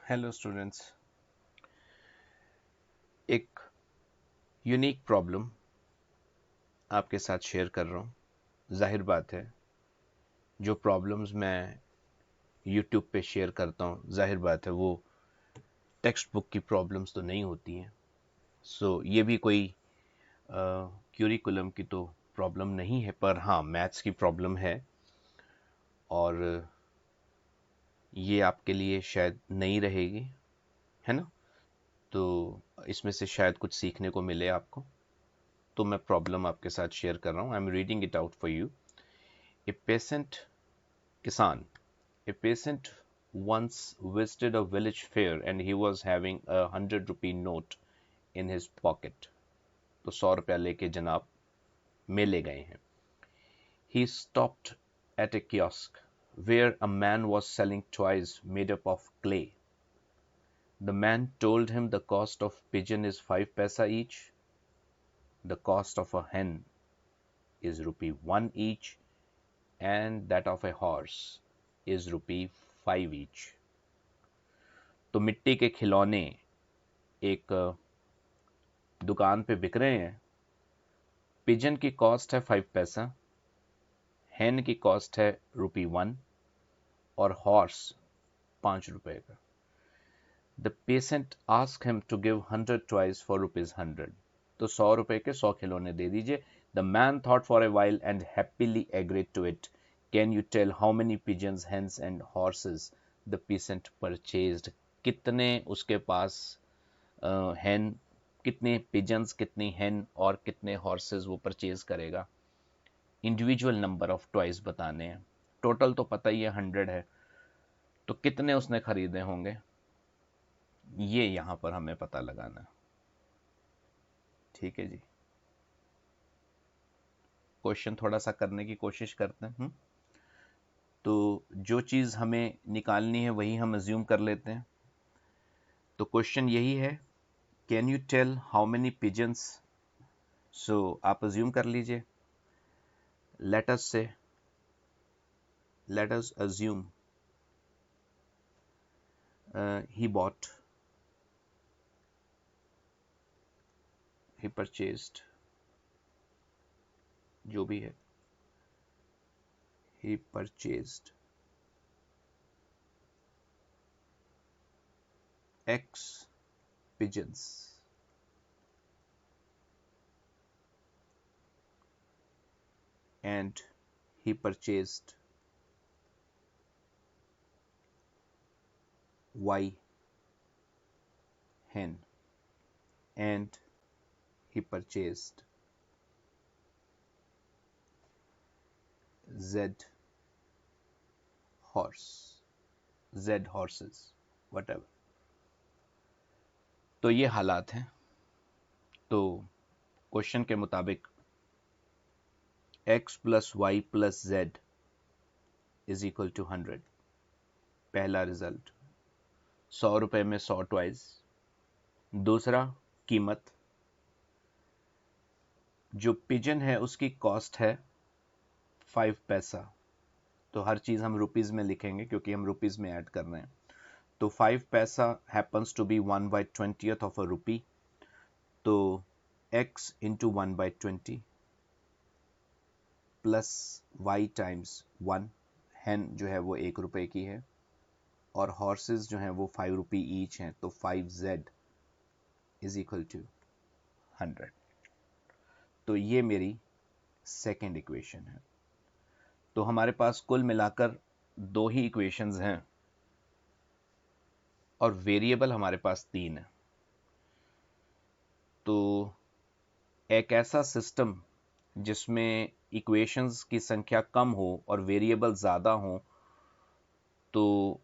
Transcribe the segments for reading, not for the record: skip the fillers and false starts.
Hello students. एक unique problem आपके साथ शेयर कर रहा हूँ। जाहिर बात है, जो प्रॉब्लम्स मैं यूट्यूब पे शेयर करता हूँ, जाहिर बात है वो टेक्स्ट बुक की प्रॉब्लम्स तो नहीं होती हैं। ये भी कोई क्यूरिकुलम की तो प्रॉब्लम नहीं है, पर हाँ मैथ्स की प्रॉब्लम है और ये आपके लिए शायद नई रहेगी, है ना। तो इसमें से शायद कुछ सीखने को मिले आपको, तो मैं प्रॉब्लम आपके साथ शेयर कर रहा हूँ। I am reading it out for you. A patient Kisan. A peasant once visited a village fair and he was having a 100 rupee note in his pocket. तो 100 रुपया लेके जनाब मेले गए हैं. He stopped at a kiosk where a man was selling toys made up of clay. The man told him the cost of pigeon is 5 paisa each, the cost of a hen is rupee 1 each, and that of a horse is rupee 5 each. तो मिट्टी के खिलौने एक दुकान पे बिक रहे हैं। पिजन की कॉस्ट है 5 पैसा, हैन की कॉस्ट है ₹1 और हॉर्स 5 रुपए का। The patient ask him to give 100 toys for ₹100। तो 100 रुपए के 100 खिलौने दे दीजिए। The man thought for a while and happily agreed to it. Can you tell how many pigeons, hens and horses the patient purchased. कितने उसके पास हैन, कितने pigeons, कितनी हैन और कितने हॉर्सेस वो परचेज करेगा। इंडिविजुअल नंबर ऑफ टॉयज बताने हैं। टोटल तो पता ही है 100 है, तो कितने उसने खरीदे होंगे ये यहां पर हमें पता लगाना है। ठीक है जी, क्वेश्चन थोड़ा सा करने की कोशिश करते हैं। तो जो चीज हमें निकालनी है वही हम अज्यूम कर लेते हैं। तो क्वेश्चन यही है, can you tell how many pigeons. So आप अज्यूम कर लीजिए। लेट अस से, let us assume he purchased, जो भी है, he purchased X pigeons and he purchased Y hen and he purchased Z horses, whatever। तो ये हालात हैं। तो क्वेश्चन के मुताबिक x plus y plus z is equal to 100। पहला रिजल्ट, 100 रुपए में 100 टॉयज। दूसरा, कीमत, जो पिजन है उसकी कॉस्ट है 5 पैसा। तो हर चीज हम रुपीज में लिखेंगे क्योंकि हम रुपीज में ऐड कर रहे हैं। तो 5 पैसा happens to be 1/20th of a rupee. तो x into 1/20 plus y times 1। हैन जो है वो 1 रुपए की है और हॉर्सेस जो हैं वो 5 रुपी ईच हैं। तो 5z इज इक्वल टू 100। तो ये मेरी सेकेंड इक्वेशन है। तो हमारे पास कुल मिलाकर 2 ही इक्वेशंस हैं और वेरिएबल हमारे पास 3 है। तो एक ऐसा सिस्टम जिसमें इक्वेशंस की संख्या कम हो और वेरिएबल ज़्यादा हो, तो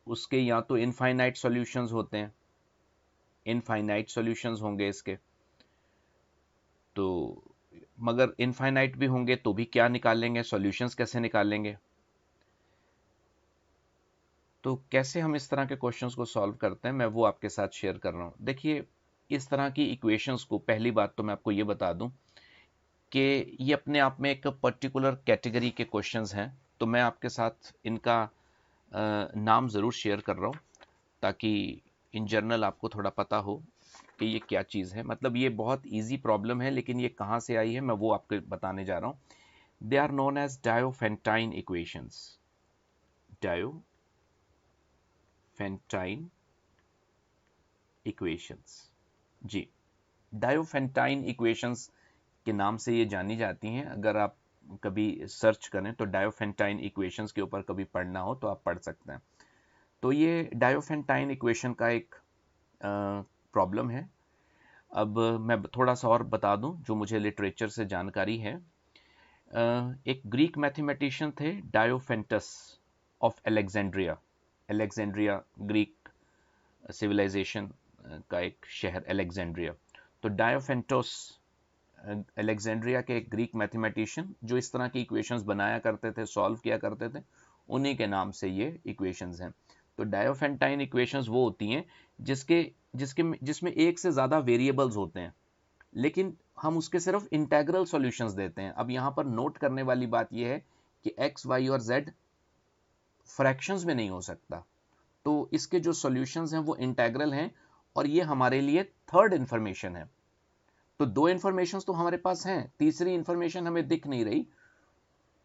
उसके या तो इनफाइनाइट सॉल्यूशंस होते हैं, इनफाइनाइट सॉल्यूशंस होंगे इसके। तो मगर इनफाइनाइट भी होंगे तो भी क्या निकालेंगे, सॉल्यूशंस कैसे निकालेंगे। तो कैसे हम इस तरह के क्वेश्चंस को सॉल्व करते हैं, मैं वो आपके साथ शेयर कर रहा हूँ। देखिए, इस तरह की इक्वेशंस को, पहली बात तो मैं आपको ये बता दूं कि ये अपने आप में एक पर्टिकुलर कैटेगरी के क्वेश्चंस हैं। तो मैं आपके साथ इनका नाम ज़रूर शेयर कर रहा हूँ ताकि इन जनरल आपको थोड़ा पता हो कि ये क्या चीज़ है। मतलब ये बहुत इजी प्रॉब्लम है, लेकिन ये कहाँ से आई है मैं वो आपको बताने जा रहा हूँ। They are known as Diophantine equations. Diophantine equations, जी। डायोफेंटाइन इक्वेशंस के नाम से ये जानी जाती हैं। अगर आप कभी सर्च करें तो डायोफेंटाइन इक्वेशंस के ऊपर कभी पढ़ना हो तो आप पढ़ सकते हैं। तो ये डायोफेंटाइन इक्वेशन का एक प्रॉब्लम है। अब मैं थोड़ा सा और बता दूं जो मुझे लिटरेचर से जानकारी है। एक ग्रीक मैथमेटिशियन थे, Diophantus of Alexandria. Alexandria Greek civilisation का एक शहर अलेक्जेंड्रिया। तो डायोफेंटोस अलेक्जेंड्रिया के एक ग्रीक मैथमेटिशियन जो इस तरह की इक्वेशंस बनाया करते थे, सॉल्व किया करते थे, उन्हीं के नाम से ये इक्वेशंस हैं। तो डायोफेंटाइन इक्वेशंस वो होती हैं जिसके जिसके जिसमें एक से ज़्यादा वेरिएबल्स होते हैं, लेकिन हम उसके सिर्फ इंटेग्रल सॉल्यूशंस देते हैं। अब यहाँ पर नोट करने वाली बात यह है कि एक्स, वाई और जेड फ्रैक्शंस में नहीं हो सकता। तो इसके जो सॉल्यूशंस हैं वो इंटेग्रल हैं, और ये हमारे लिए थर्ड इंफॉर्मेशन है। तो दो इंफॉर्मेशन तो हमारे पास हैं, तीसरी इंफॉर्मेशन हमें दिख नहीं रही।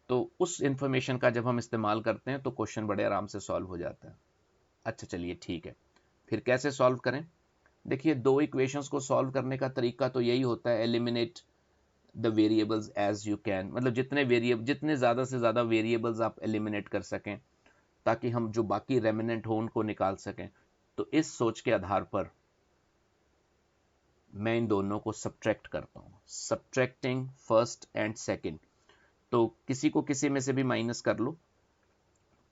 तो उस इंफॉर्मेशन का जब हम इस्तेमाल करते हैं तो क्वेश्चन बड़े आराम से सॉल्व हो जाता है। अच्छा चलिए ठीक है, फिर कैसे सॉल्व करें। देखिए, दो इक्वेशंस को सॉल्व करने का तरीका तो यही होता है, eliminate the variables as you can. मतलब जितने ज़्यादा से ज़्यादा वेरिएबल्स आप एलिमिनेट कर सकें ताकि हम जो बाकी रेमिनेंट हो उनको निकाल सकें। तो इस सोच के आधार पर मैं इन दोनों को सब्ट्रैक्ट करता हूँ, सब्ट्रैक्टिंग फर्स्ट एंड सेकंड। तो किसी को किसी में से भी माइनस कर लो,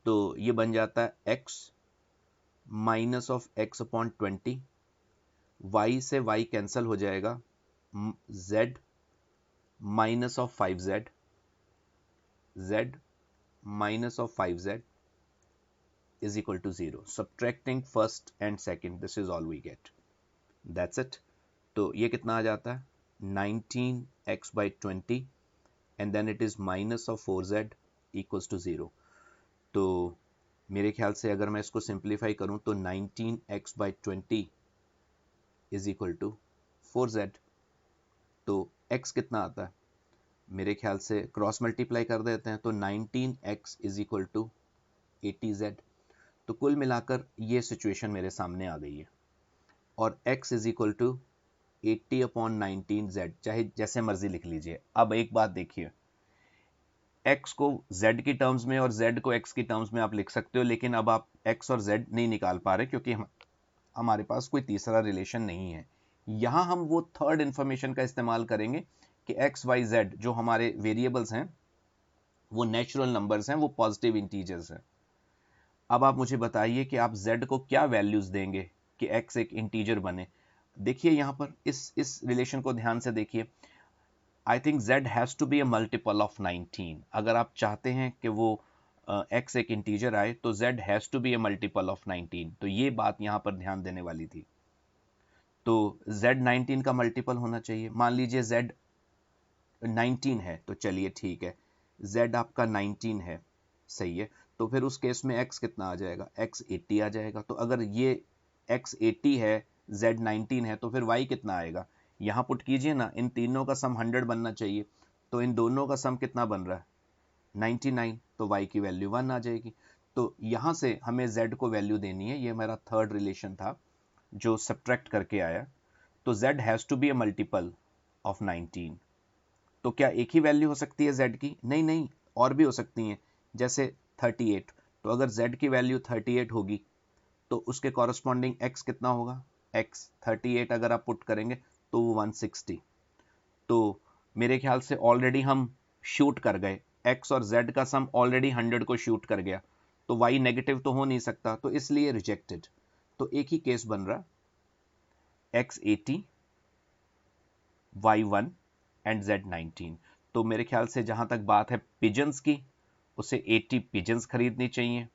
तो ये बन जाता है x minus of x upon 20। y से y कैंसिल हो जाएगा, z minus of 5z, z minus of 5z is equal to 0. Subtracting first and second, this is all we get. That's it. तो ये कितना आ जाता है, 19x by 20 and then it is minus of 4z equals to 0. तो मेरे ख्याल से अगर मैं इसको सिंप्लीफाई करूं तो 19x by 20 is equal to 4z. तो x कितना आता है, मेरे ख्याल से क्रॉस मल्टीप्लाई कर देते हैं तो 19x is equal to 80z. तो कुल मिलाकर ये सिचुएशन मेरे सामने आ गई है, और x is equal to 80 upon 19z, चाहे जैसे मर्जी लिख लीजिए। अब एक बात देखिए, x को z की टर्म्स में और z को x की टर्म्स में आप लिख सकते हो, लेकिन अब आप x और z नहीं निकाल पा रहे क्योंकि हमारे पास कोई तीसरा रिलेशन नहीं है। यहां हम वो थर्ड इंफॉर्मेशन का इस्तेमाल करेंगे कि x, y, z जो हमारे वेरिएबल्स हैं वो नेचुरल नंबर्स हैं, वो पॉजिटिव इंटीजर्स हैं। अब आप मुझे बताइए कि आप z को क्या वैल्यूज देंगे कि x एक इंटीजर बने। देखिए यहां पर इस रिलेशन को ध्यान से देखिए। I think z has to be a multiple of 19। अगर आप चाहते हैं कि वो x एक इंटीजर आए तो z has to be a multiple of 19। तो ये बात यहां पर ध्यान देने वाली थी। तो z 19 का मल्टीपल होना चाहिए। मान लीजिए z 19 है, तो चलिए ठीक है, z आपका 19 है, सही है। तो फिर उस केस में x कितना आ जाएगा, x 80 आ जाएगा। तो अगर ये x 80 है, z 19 है, तो फिर y कितना आएगा, यहाँ पुट कीजिए ना, इन तीनों का सम 100 बनना चाहिए। तो इन दोनों का सम कितना बन रहा है, 99। तो y की वैल्यू 1 आ जाएगी। तो यहाँ से हमें z को वैल्यू देनी है। ये मेरा थर्ड रिलेशन था जो सब्ट्रैक्ट करके आया। तो z has to be a multiple of 19। तो क्या एक ही वैल्यू हो सकती है z की, नहीं नहीं, और भी हो सकती हैं, जैसे 38। तो अगर z की वैल्यू 38 होगी तो उसके कॉरस्पॉन्डिंग x कितना होगा, x 38 अगर आप पुट करेंगे तो वो 160। तो मेरे ख्याल से ऑलरेडी हम शूट कर गए, x और z का सम ऑलरेडी 100 को शूट कर गया। तो y नेगेटिव तो हो नहीं सकता, तो इसलिए रिजेक्टेड। तो एक ही केस बन रहा, x 80, y 1 एंड z 19। तो मेरे ख्याल से जहां तक बात है पिजन्स की, उसे 80 पिजन्स खरीदनी चाहिए,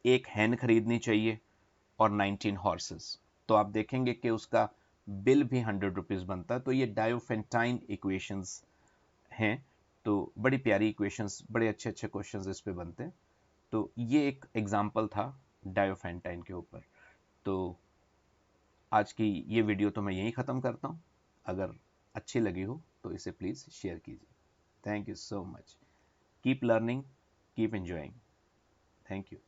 एक हैन खरीदनी चाहिए और 19 हॉर्सेस। तो आप देखेंगे कि उसका बिल भी 100 रुपीज बनता है। तो ये डायोफेंटाइन इक्वेशंस हैं। तो बड़ी प्यारी इक्वेशंस, बड़े अच्छे अच्छे क्वेश्चंस इस पे बनते हैं। तो ये एक एग्जांपल था डायोफेंटाइन के ऊपर। तो आज की ये वीडियो तो मैं यहीं ख़त्म करता हूँ। अगर अच्छी लगी हो तो इसे प्लीज़ शेयर कीजिए। Thank you so much. Keep learning, keep enjoying. Thank you.